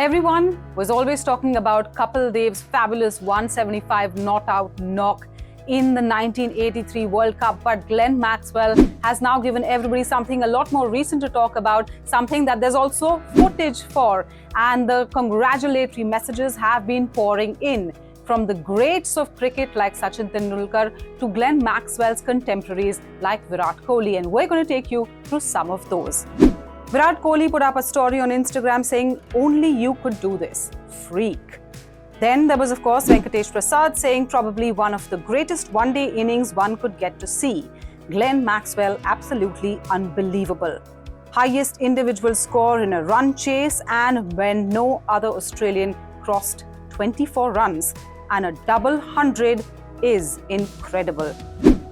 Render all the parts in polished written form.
Everyone was always talking about Kapil Dev's fabulous 175 not-out knock in the 1983 World Cup, but Glenn Maxwell has now given everybody something a lot more recent to talk about, something that there's also footage for, and the congratulatory messages have been pouring in from the greats of cricket like Sachin Tendulkar to Glenn Maxwell's contemporaries like Virat Kohli, and we're going to take you through some of those. Virat Kohli put up a story on Instagram saying, "Only you could do this. Freak." Then there was, of course, Venkatesh Prasad saying probably one of the greatest one-day innings one could get to see. Glenn Maxwell, absolutely unbelievable. Highest individual score in a run chase, and when no other Australian crossed 24 runs, and a double 100 is incredible.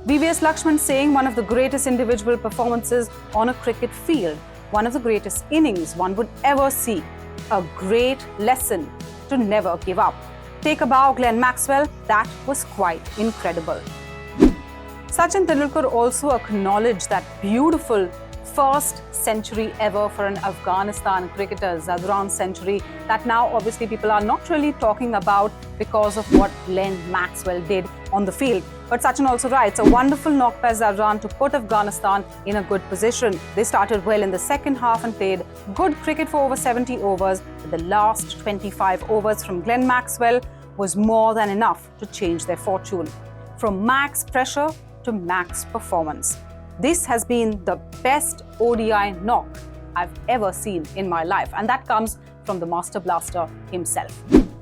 VVS Lakshman saying one of the greatest individual performances on a cricket field. One of the greatest innings one would ever see. A great lesson to never give up. Take a bow, Glenn Maxwell. That was quite incredible. Sachin Tendulkar also acknowledged that beautiful first century ever for an Afghanistan cricketer, Zadran century, that now obviously people are not really talking about because of what Glenn Maxwell did on the field. But Sachin also writes, a wonderful knock by Zadran to put Afghanistan in a good position. They started well in the second half and played good cricket for over 70 overs, but the last 25 overs from Glenn Maxwell was more than enough to change their fortune. From max pressure to max performance. This has been the best ODI knock I've ever seen in my life, and that comes from the Master Blaster himself.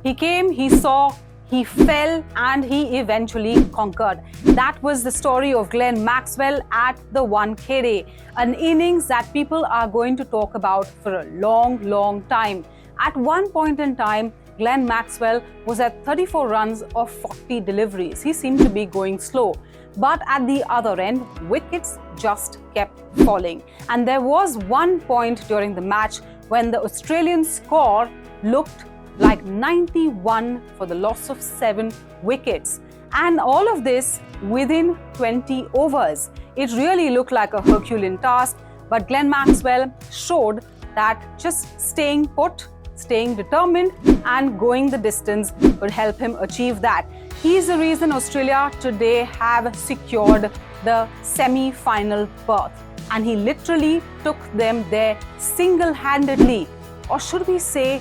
He came, he saw, he fell, and he eventually conquered. That was the story of Glenn Maxwell at the 1K day, an innings that people are going to talk about for a long, long time. At one point in time, Glenn Maxwell was at 34 runs of 40 deliveries. He seemed to be going slow. But at the other end, wickets just kept falling. And there was one point during the match when the Australian score looked like 91 for the loss of 7 wickets. And all of this within 20 overs. It really looked like a Herculean task, but Glenn Maxwell showed that just staying put, staying determined, and going the distance would help him achieve that. He's the reason Australia today have secured the semi-final berth. And he literally took them there single-handedly, or should we say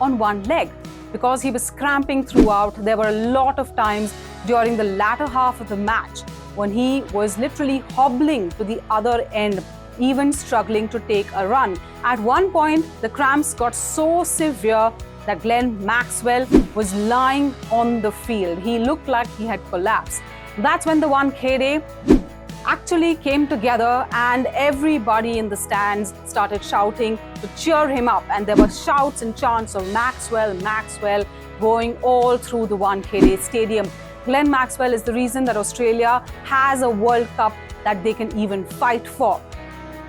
on one leg, because he was cramping throughout. There were a lot of times during the latter half of the match when he was literally hobbling to the other end, even struggling to take a run. At one point, the cramps got so severe that Glenn Maxwell was lying on the field. He looked like he had collapsed. That's when the 1K day actually came together and everybody in the stands started shouting to cheer him up. And there were shouts and chants of Maxwell, Maxwell going all through the 1K day stadium. Glenn Maxwell is the reason that Australia has a World Cup that they can even fight for.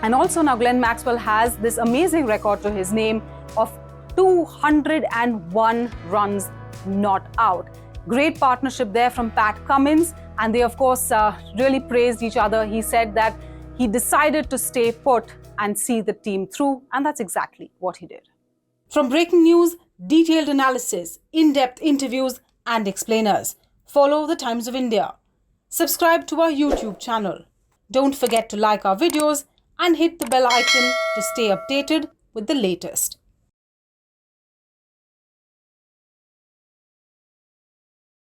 And also now Glenn Maxwell has this amazing record to his name of 201 runs not out. Great partnership there from Pat Cummins, and they of course really praised each other. He said that he decided to stay put and see the team through, and that's exactly what he did. From breaking news, detailed analysis, in-depth interviews and explainers, follow the Times of India. Subscribe to our YouTube channel. Don't forget to like our videos and hit the bell icon to stay updated with the latest.